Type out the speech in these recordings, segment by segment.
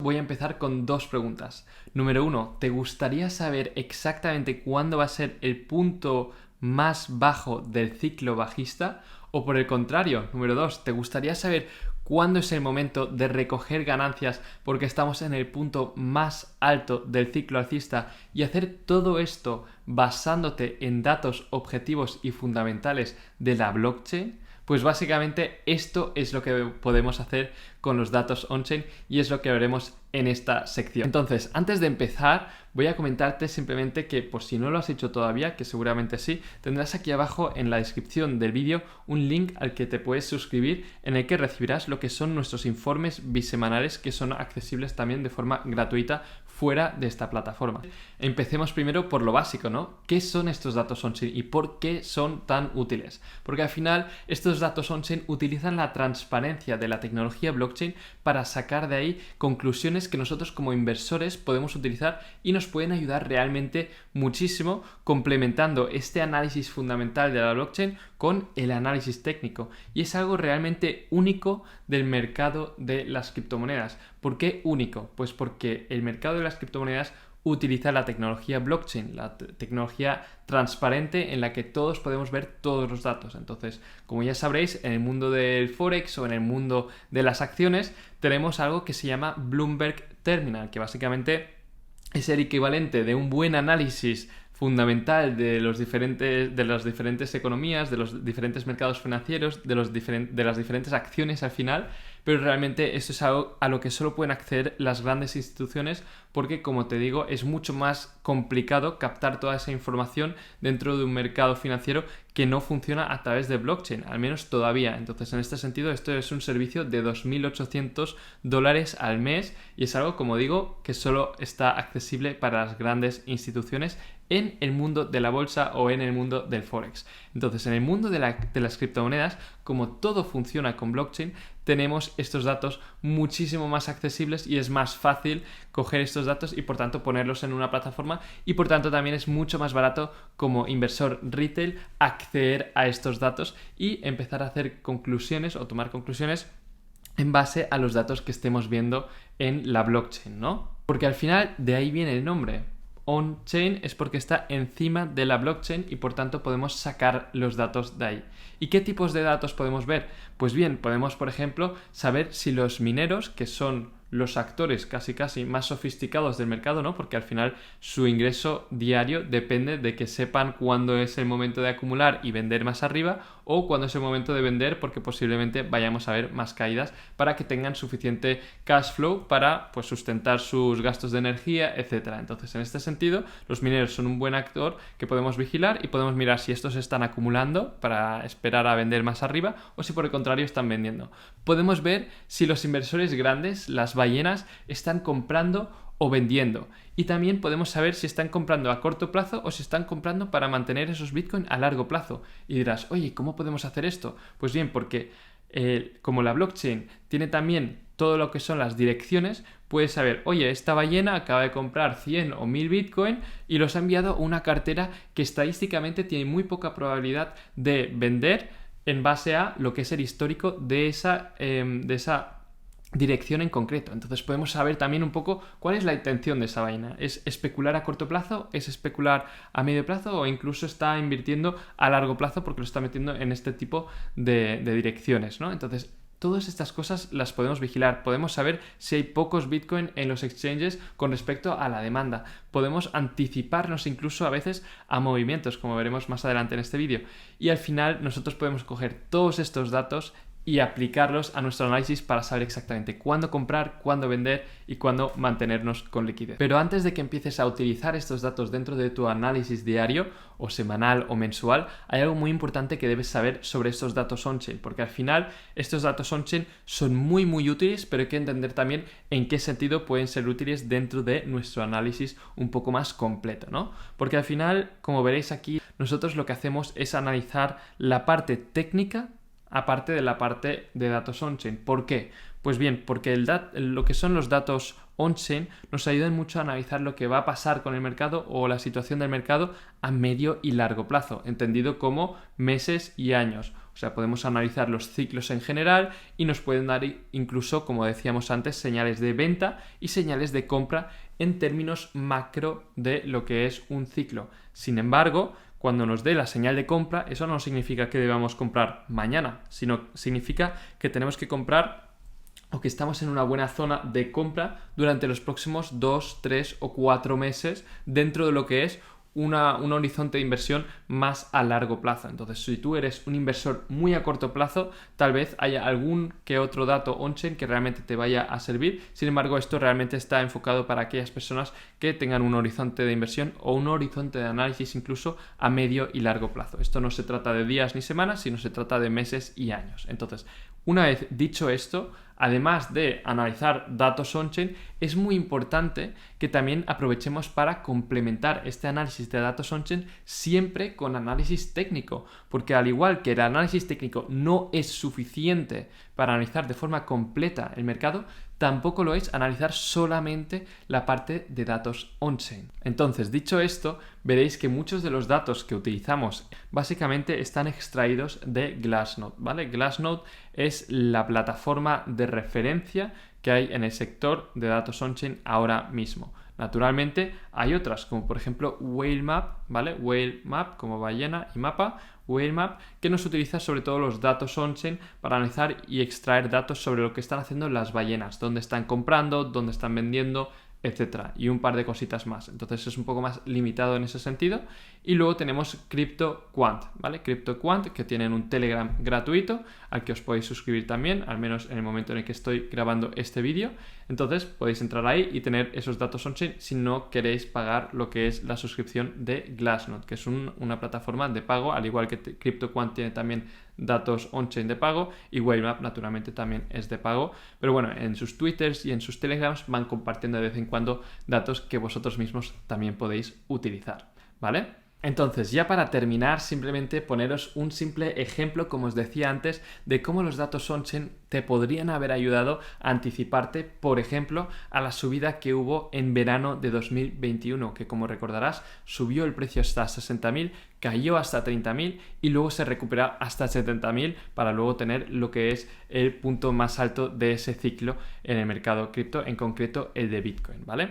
Voy a empezar con dos preguntas. Número 1, ¿te gustaría saber exactamente cuándo va a ser el punto más bajo del ciclo bajista? O por el contrario, número 2, ¿te gustaría saber cuándo es el momento de recoger ganancias porque estamos en el punto más alto del ciclo alcista y hacer todo esto basándote en datos objetivos y fundamentales de la blockchain? Pues básicamente esto es lo que podemos hacer con los datos on-chain y es lo que veremos en esta sección. Entonces, antes de empezar, voy a comentarte simplemente que por si no lo has hecho todavía, que seguramente sí, tendrás aquí abajo en la descripción del vídeo un link al que te puedes suscribir en el que recibirás lo que son nuestros informes bisemanales que son accesibles también de forma gratuita fuera de esta plataforma. Empecemos primero por lo básico, ¿no? ¿Qué son estos datos on-chain y por qué son tan útiles? Porque al final estos datos on-chain utilizan la transparencia de la tecnología blockchain para sacar de ahí conclusiones que nosotros como inversores podemos utilizar y nos pueden ayudar realmente muchísimo complementando este análisis fundamental de la blockchain con el análisis técnico. Y es algo realmente único del mercado de las criptomonedas. ¿Por qué único? Pues porque el mercado de las criptomonedas utiliza la tecnología blockchain, la tecnología transparente en la que todos podemos ver todos los datos. Entonces, como ya sabréis, en el mundo del Forex o en el mundo de las acciones tenemos algo que se llama Bloomberg Terminal, que básicamente es el equivalente de un buen análisis fundamental de las diferentes economías, de los diferentes mercados financieros, de las diferentes acciones al final, pero realmente esto es algo a lo que solo pueden acceder las grandes instituciones porque, como te digo, es mucho más complicado captar toda esa información dentro de un mercado financiero que no funciona a través de blockchain, al menos todavía. Entonces, en este sentido, esto es un servicio de $2.800 al mes y es algo, como digo, que solo está accesible para las grandes instituciones en el mundo de la bolsa o en el mundo del Forex. Entonces, en el mundo de las criptomonedas, como todo funciona con blockchain, tenemos estos datos muchísimo más accesibles y es más fácil coger estos datos y por tanto ponerlos en una plataforma y por tanto también es mucho más barato como inversor retail acceder a estos datos y empezar a hacer conclusiones o tomar conclusiones en base a los datos que estemos viendo en la blockchain, ¿no? Porque al final de ahí viene el nombre. On-chain es porque está encima de la blockchain y por tanto podemos sacar los datos de ahí. ¿Y qué tipos de datos podemos ver? Pues bien, podemos, por ejemplo, saber si los mineros, que son los actores casi más sofisticados del mercado, ¿no? Porque al final su ingreso diario depende de que sepan cuándo es el momento de acumular y vender más arriba o cuándo es el momento de vender porque posiblemente vayamos a ver más caídas para que tengan suficiente cash flow para pues sustentar sus gastos de energía, etcétera. Entonces, en este sentido, los mineros son un buen actor que podemos vigilar y podemos mirar si estos están acumulando para esperar a vender más arriba o si por el contrario están vendiendo. Podemos ver si los inversores grandes, las ballenas, están comprando o vendiendo. Y también podemos saber si están comprando a corto plazo o si están comprando para mantener esos Bitcoin a largo plazo. Y dirás, oye, ¿cómo podemos hacer esto? Pues bien, porque como la blockchain tiene también todo lo que son las direcciones, puedes saber, oye, esta ballena acaba de comprar 100 o 1000 Bitcoin y los ha enviado a una cartera que estadísticamente tiene muy poca probabilidad de vender en base a lo que es el histórico de esa dirección en concreto. Entonces podemos saber también un poco cuál es la intención de esa vaina. ¿Es especular a corto plazo? ¿Es especular a medio plazo? ¿O incluso está invirtiendo a largo plazo porque lo está metiendo en este tipo de direcciones, ¿no? Entonces todas estas cosas las podemos vigilar. Podemos saber si hay pocos Bitcoin en los exchanges con respecto a la demanda. Podemos anticiparnos incluso a veces a movimientos, como veremos más adelante en este vídeo. Y al final nosotros podemos coger todos estos datos y aplicarlos a nuestro análisis para saber exactamente cuándo comprar, cuándo vender y cuándo mantenernos con liquidez. Pero antes de que empieces a utilizar estos datos dentro de tu análisis diario o semanal o mensual, hay algo muy importante que debes saber sobre estos datos on-chain, porque al final estos datos on-chain son muy útiles, pero hay que entender también en qué sentido pueden ser útiles dentro de nuestro análisis un poco más completo, ¿no? Porque al final, como veréis aquí, nosotros lo que hacemos es analizar la parte técnica aparte de la parte de datos on-chain. ¿Por qué? Pues bien, porque lo que son los datos on-chain nos ayudan mucho a analizar lo que va a pasar con el mercado o la situación del mercado a medio y largo plazo, entendido como meses y años. O sea, podemos analizar los ciclos en general y nos pueden dar incluso, como decíamos antes, señales de venta y señales de compra en términos macro de lo que es un ciclo. Sin embargo, cuando nos dé la señal de compra, eso no significa que debamos comprar mañana, sino significa que tenemos que comprar o que estamos en una buena zona de compra durante los próximos 2, 3 o 4 meses dentro de lo que es un horizonte de inversión más a largo plazo. Entonces, si tú eres un inversor muy a corto plazo, tal vez haya algún que otro dato on-chain que realmente te vaya a servir. Sin embargo, esto realmente está enfocado para aquellas personas que tengan un horizonte de inversión o un horizonte de análisis incluso a medio y largo plazo. Esto no se trata de días ni semanas, sino se trata de meses y años. Entonces, una vez dicho esto, además de analizar datos on-chain, es muy importante que también aprovechemos para complementar este análisis de datos on-chain siempre con análisis técnico, porque al igual que el análisis técnico no es suficiente para analizar de forma completa el mercado, tampoco lo es analizar solamente la parte de datos on-chain. Entonces, dicho esto, veréis que muchos de los datos que utilizamos básicamente están extraídos de Glassnode, ¿vale? Glassnode es la plataforma de referencia que hay en el sector de datos on-chain ahora mismo. Naturalmente hay otras, como por ejemplo Whalemap, ¿vale? Whalemap como ballena y mapa, Whalemap, que nos utiliza sobre todo los datos on-chain para analizar y extraer datos sobre lo que están haciendo las ballenas, dónde están comprando, dónde están vendiendo, etcétera, y un par de cositas más. Entonces es un poco más limitado en ese sentido. Y luego tenemos CryptoQuant, ¿vale? CryptoQuant, que tienen un Telegram gratuito al que os podéis suscribir también, al menos en el momento en el que estoy grabando este vídeo. Entonces podéis entrar ahí y tener esos datos on-chain si no queréis pagar lo que es la suscripción de Glassnode, que es una plataforma de pago, al igual que CryptoQuant tiene también datos on-chain de pago, y Whalemap naturalmente también es de pago, pero bueno, en sus twitters y en sus telegrams van compartiendo de vez en cuando datos que vosotros mismos también podéis utilizar, ¿vale? Entonces, ya para terminar, simplemente poneros un simple ejemplo, como os decía antes, de cómo los datos on-chain te podrían haber ayudado a anticiparte, por ejemplo, a la subida que hubo en verano de 2021, que como recordarás, subió el precio hasta 60.000, cayó hasta 30.000 y luego se recuperó hasta 70.000 para luego tener lo que es el punto más alto de ese ciclo en el mercado cripto, en concreto el de Bitcoin, ¿vale?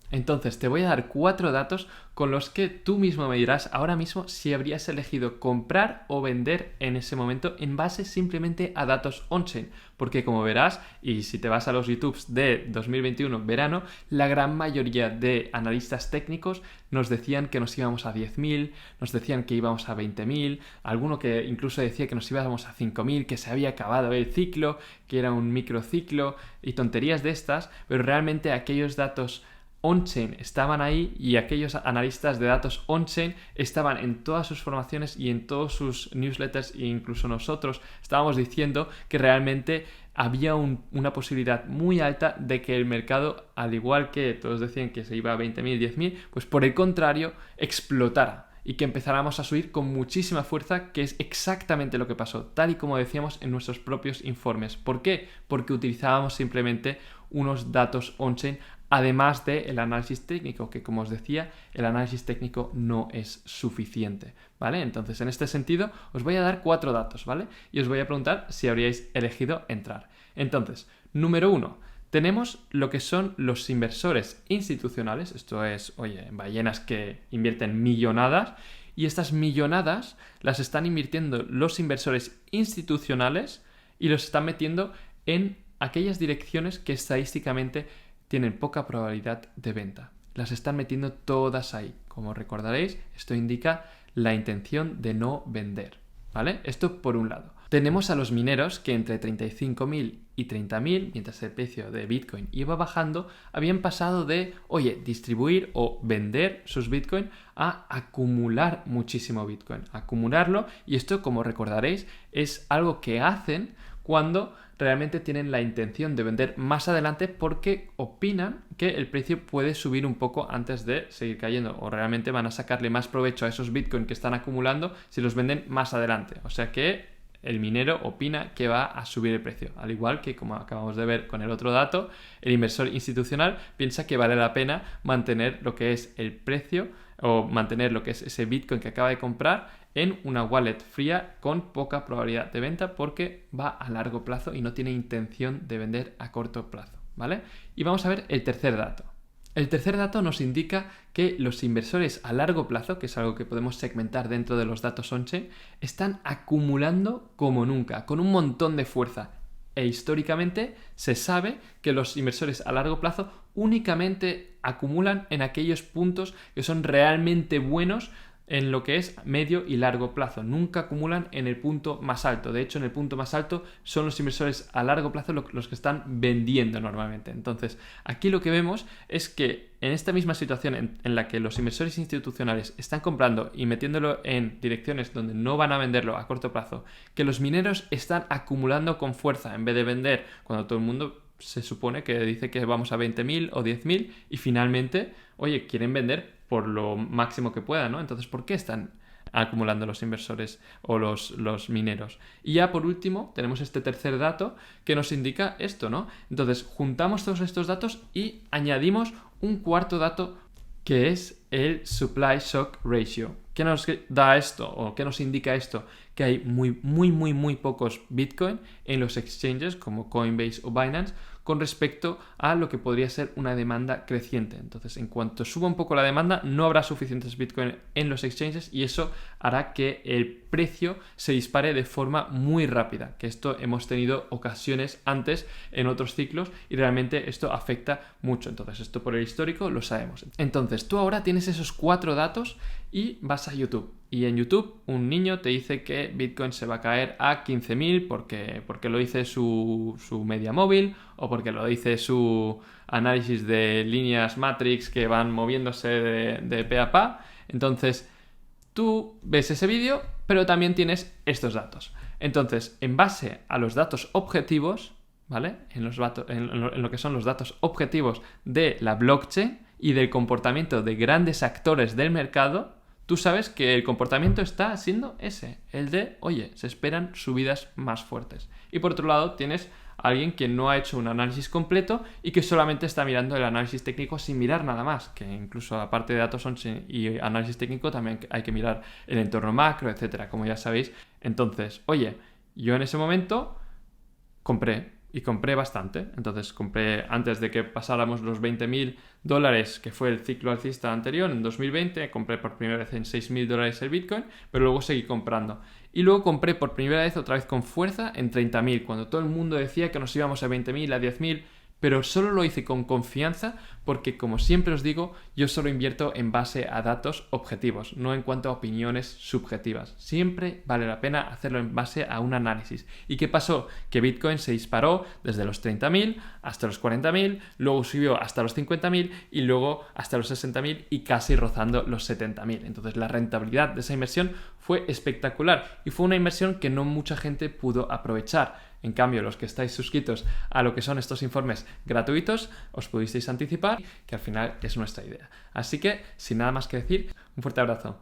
Entonces te voy a dar 4 datos con los que tú mismo me dirás ahora mismo si habrías elegido comprar o vender en ese momento en base simplemente a datos on-chain, porque como verás, y si te vas a los YouTubes de 2021 verano, la gran mayoría de analistas técnicos nos decían que nos íbamos a 10.000, nos decían que íbamos a 20.000, alguno que incluso decía que nos íbamos a 5.000, que se había acabado el ciclo, que era un microciclo y tonterías de estas, pero realmente aquellos datos on-chain estaban ahí y aquellos analistas de datos on-chain estaban en todas sus formaciones y en todos sus newsletters, e incluso nosotros estábamos diciendo que realmente había una posibilidad muy alta de que el mercado, al igual que todos decían que se iba a 20.000, 10.000, pues por el contrario explotara y que empezáramos a subir con muchísima fuerza, que es exactamente lo que pasó, tal y como decíamos en nuestros propios informes. ¿Por qué? Porque utilizábamos simplemente unos datos on-chain, además del análisis técnico, que como os decía, el análisis técnico no es suficiente, ¿vale? Entonces, en este sentido, os voy a dar 4 datos, ¿vale? Y os voy a preguntar si habríais elegido entrar. Entonces, número 1, tenemos lo que son los inversores institucionales, esto es, oye, ballenas que invierten millonadas, y estas millonadas las están invirtiendo los inversores institucionales y los están metiendo en aquellas direcciones que estadísticamente tienen poca probabilidad de venta. Las están metiendo todas ahí. Como recordaréis, esto indica la intención de no vender, ¿vale? Esto por un lado. Tenemos a los mineros que entre 35.000 y 30.000, mientras el precio de Bitcoin iba bajando, habían pasado de, oye, distribuir o vender sus Bitcoin a acumular muchísimo Bitcoin, acumularlo, y esto, como recordaréis, es algo que hacen cuando realmente tienen la intención de vender más adelante porque opinan que el precio puede subir un poco antes de seguir cayendo, o realmente van a sacarle más provecho a esos Bitcoin que están acumulando si los venden más adelante. O sea que el minero opina que va a subir el precio. Al igual que, como acabamos de ver con el otro dato, el inversor institucional piensa que vale la pena mantener lo que es el precio o mantener lo que es ese Bitcoin que acaba de comprar en una wallet fría con poca probabilidad de venta porque va a largo plazo y no tiene intención de vender a corto plazo, ¿vale? Y vamos a ver el tercer dato. El tercer dato nos indica que los inversores a largo plazo, que es algo que podemos segmentar dentro de los datos on-chain, están acumulando como nunca, con un montón de fuerza. E históricamente se sabe que los inversores a largo plazo únicamente acumulan en aquellos puntos que son realmente buenos en lo que es medio y largo plazo. Nunca acumulan en el punto más alto. De hecho, en el punto más alto son los inversores a largo plazo los que están vendiendo normalmente. Entonces, aquí lo que vemos es que en esta misma situación en la que los inversores institucionales están comprando y metiéndolo en direcciones donde no van a venderlo a corto plazo, que los mineros están acumulando con fuerza en vez de vender cuando todo el mundo se supone que dice que vamos a 20.000 o 10.000 y finalmente, oye, quieren vender por lo máximo que puedan, ¿no? Entonces, ¿por qué están acumulando los inversores o los mineros? Y ya por último, tenemos este tercer dato que nos indica esto, ¿no? Entonces, juntamos todos estos datos y añadimos un cuarto dato que es el Supply Shock Ratio. ¿Qué nos da esto o qué nos indica esto? Que hay muy pocos Bitcoin en los exchanges como Coinbase o Binance con respecto a lo que podría ser una demanda creciente. Entonces, en cuanto suba un poco la demanda, no habrá suficientes Bitcoin en los exchanges y eso hará que el precio se dispare de forma muy rápida, que esto hemos tenido ocasiones antes en otros ciclos y realmente esto afecta mucho. Entonces, esto por el histórico lo sabemos. Entonces, tú ahora tienes esos 4 datos y vas a YouTube. Y en YouTube un niño te dice que Bitcoin se va a caer a 15.000 porque lo dice su media móvil o porque lo dice su análisis de líneas Matrix que van moviéndose de pe a pa. Entonces tú ves ese vídeo, pero también tienes estos datos. Entonces, en base a los datos objetivos, ¿vale? En lo que son los datos objetivos de la blockchain y del comportamiento de grandes actores del mercado, tú sabes que el comportamiento está siendo ese, el de, oye, se esperan subidas más fuertes. Y por otro lado tienes a alguien que no ha hecho un análisis completo y que solamente está mirando el análisis técnico sin mirar nada más, que incluso aparte de datos y análisis técnico también hay que mirar el entorno macro, etcétera, como ya sabéis. Entonces, oye, yo en ese momento compré. Y compré bastante. Entonces compré antes de que pasáramos los $20.000, que fue el ciclo alcista anterior, en 2020. Compré por primera vez en $6.000 el Bitcoin, pero luego seguí comprando. Y luego compré por primera vez otra vez con fuerza en 30.000, cuando todo el mundo decía que nos íbamos a 20.000, a 10.000. Pero solo lo hice con confianza porque, como siempre os digo, yo solo invierto en base a datos objetivos, no en cuanto a opiniones subjetivas. Siempre vale la pena hacerlo en base a un análisis. ¿Y qué pasó? Que Bitcoin se disparó desde los 30.000 hasta los 40.000, luego subió hasta los 50.000 y luego hasta los 60.000 y casi rozando los 70.000. Entonces la rentabilidad de esa inversión fue espectacular y fue una inversión que no mucha gente pudo aprovechar. En cambio, los que estáis suscritos a lo que son estos informes gratuitos, os pudisteis anticipar, que al final es nuestra idea. Así que, sin nada más que decir, un fuerte abrazo.